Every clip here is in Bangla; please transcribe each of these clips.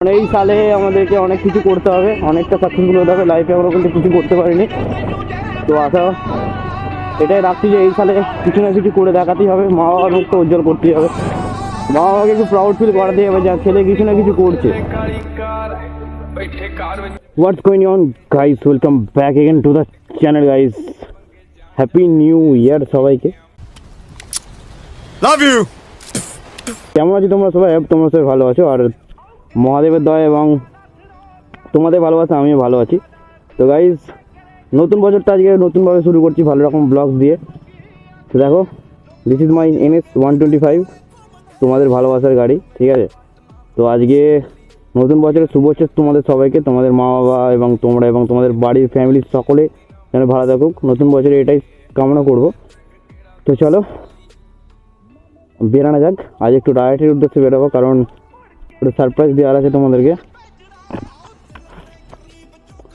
এই সালে আমাদেরকে অনেক কিছু করতে হবে, অনেকটা সাকসেসফুল হতে হবে লাইফে। আমরা কিন্তু কিছু করতে পারিনি, তো আশা এটাই রাখছি যে এই সালে কিছু না কিছু করে দেখাতেই হবে, মা বাবার মুখটা উজ্জ্বল করতেই হবে, মা বাবাকে একটু প্রাউড ফিল করাতেই হবে যে ছেলে কিছু না কিছু করছে। What's going on guys, welcome back again to the channel guys. Happy new year সবাইকে, লাভ ইউ। কেমন আছো তোমরা সবাই? তোমরা সবাই ভালো আছো, আর মহাদেবের দয়া এবং তোমাদের ভালোবাসা আমিও ভালো আছি। তো গাইজ, নতুন বছরটা আজকে নতুনভাবে শুরু করছি ভালো রকম ব্লগ দিয়ে। তো দেখো, দিস ইজ মাই NS 125, তোমাদের ভালোবাসার গাড়ি, ঠিক আছে? তো আজকে নতুন বছরের শুভেচ্ছা তোমাদের সবাইকে, তোমাদের মা বাবা এবং তোমরা এবং তোমাদের বাড়ির ফ্যামিলির সকলে যেন ভালো থাকুক নতুন বছরে, এটাই কামনা করব। তো চলো বেরানো যাক। আজ একটু ডায়েটের উদ্দেশ্যে বেরোবো, কারণ একটু সারপ্রাইজ দেওয়ার আছে তোমাদেরকে।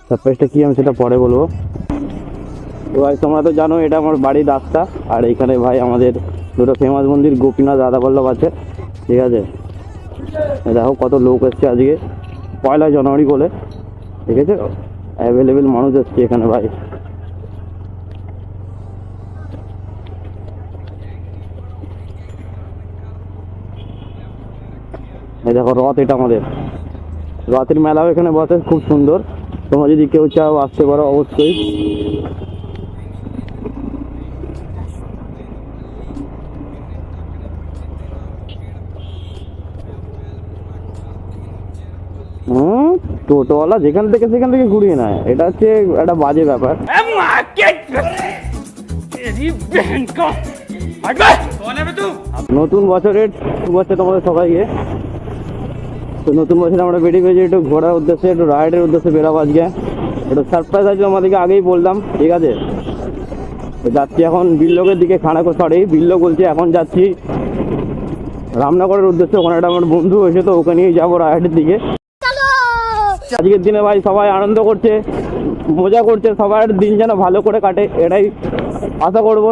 সারপ্রাইজটা কি আমি সেটা পরে বলবো। তো ভাই তোমরা তো জানো এটা আমার বাড়ির রাস্তা, আর এখানে ভাই আমাদের দুটো ফেমাস মন্দির গোপীনাথ রাধাবল্লভ আছে, ঠিক আছে? দেখো কত লোক এসছে আজকে 1 জানুয়ারি বলে, ঠিক আছে? অ্যাভেলেবেল মানুষ এসছে এখানে ভাই। এই দেখো রথ, এটা আমাদের রথের মেলাও এখানে বসে, খুব সুন্দর। তোমরা যদি কেউ চাও আসতে পারো অবশ্যই। টোটোওয়ালা যেখান থেকে সেখান থেকে ঘুরিয়ে নেয়, এটা হচ্ছে একটা বাজে ব্যাপার। নতুন বছরের শুভেচ্ছা তোমাদের সবাইকে। তো নতুন বছরে আমরা বেরিয়ে পেয়েছি একটু ঘোরার উদ্দেশ্যে, একটু রাইডের উদ্দেশ্যে বেরাবো আজকে। একটু সারপ্রাইজ আছে আমাদেরকে, আগেই বললাম, ঠিক আছে? যাচ্ছি এখন বিল্লকের দিকে, বিল্লক বলছে এখন যাচ্ছি রামনগরের উদ্দেশ্যে। ওখানে একটা আমার বন্ধু হয়েছে, তো ওকে নিয়ে যাবো রাইডের দিকে। আজকের দিনে ভাই সবাই আনন্দ করছে, মজা করছে, সবার দিন যেন ভালো করে কাটে, এটাই আশা করবো।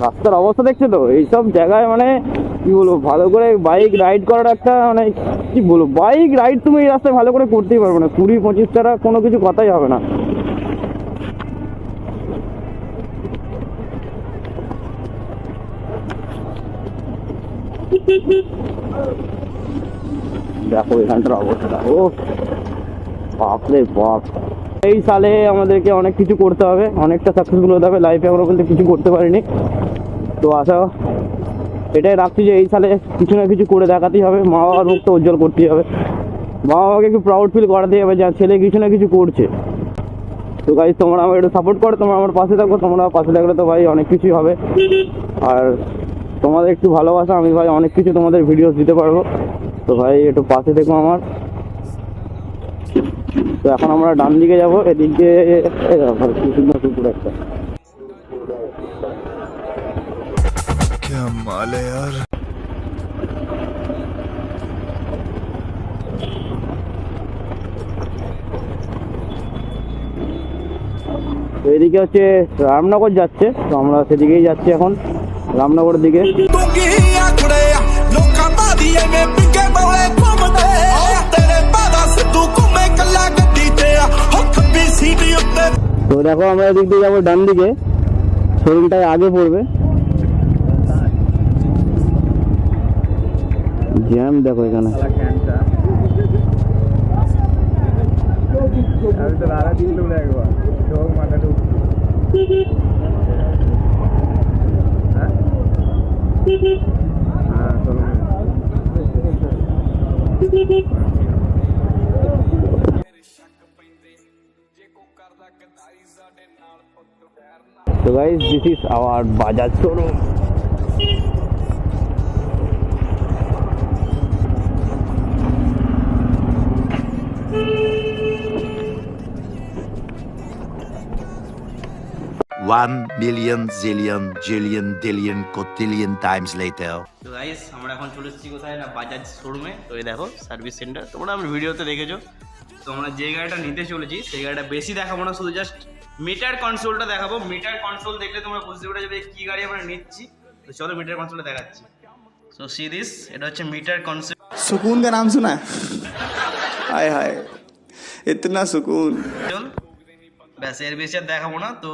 রাস্তার অবস্থা দেখছে তো, এইসব জায়গায় মানে কি বলবো, ভালো করে বাইক রাইড করার একটা মানে কি বলবো, বাইক রাইড তুমি এই রাস্তায় ভালো করে করতেই পারবে না, 20-25 টাকা কোনো কিছু কথাই হবে না। দেখো এখানটার অবস্থা, ও বাপরে বাপ। এই সালে আমাদেরকে অনেক কিছু করতে হবে, অনেকটা সাকসেসফুল হতে হবে লাইফে। আমরা কিন্তু কিছু করতে পারিনি, তো আশা এটাই রাখছি যে এই সালে কিছু না কিছু করে দেখাতেই হবে, মা বাবার মুখটা উজ্জ্বল করতেই হবে, মা বাবাকে একটু প্রাউড ফিল করাতেই হবে যে ছেলে কিছু না কিছু করছে। তো গাইজ, তোমরা আমার একটু সাপোর্ট করো, তোমরা আমার পাশে থাকো। তোমরা পাশে থাকলে তো ভাই অনেক কিছুই হবে, আর তোমাদের একটু ভালোবাসা আমি ভাই অনেক কিছু তোমাদের ভিডিওস দিতে পারবো। তো ভাই একটু পাশে থেকো আমার। তো এখন আমরা ডান দিকে যাবো, এদিকে কি সুন্দর কুকুর একটা। क्या माल है यार। তো এদিকে হচ্ছে রামনগর যাচ্ছে, তো আমরা সেদিকেই যাচ্ছি এখন, রামনগরের দিকে। তো দেখো আমরা এদিক দিয়ে যাবো ডান দিকে, শরীরটাই আগে পড়বে। জ্যাম দেখো এখানে। So guys, this is our Bajaj showroom. 1,000,000,000,000,000,000 cotillion times later. তো গাইস, আমরা এখন চলে এসেছি কোথায় না, বাজাজ শোরুমে। তো এই দেখো সার্ভিস সেন্টার, তোমরা আমার ভিডিওতে দেখেছো। তো আমরা যে গাড়িটা নিতে চলেছি সেই গাড়িটা বেশি দেখাবো না, শুধু জাস্ট মিটার কনসোলটা দেখাবো। মিটার কনসোল দেখলে তোমরা বুঝতে পারবে যে কী গাড়ি আমরা নিচ্ছি। তো চলো মিটার কনসোলটা দেখাচ্ছি। সো সি দিস, এটা হচ্ছে মিটার কনসোল। सुकून का नाम सुना है? हाय हाय इतना सुकून। ব্যাস এর বেশি আর দেখাবো না। তো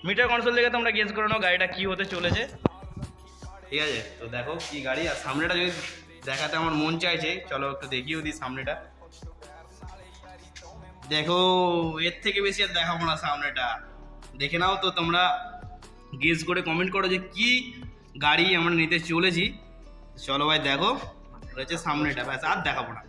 মিটার কনসোল দেখে তোমরা গেস করে নাও গাড়িটা কি হতে চলেছে, ঠিক আছে? তো দেখো কি গাড়ি, আর সামনেটা যদি দেখাতে আমার মন চাইছে, চলো একটু দেখিয়েও দিই সামনেটা। দেখো এর থেকে বেশি আর দেখাবো না, সামনেটা দেখে নাও। তো তোমরা গেস করে কমেন্ট করো যে কি গাড়ি আমরা নিতে চলেছি। চলো ভাই দেখো, রয়েছে সামনেটা, ব্যাস আর দেখাবো না।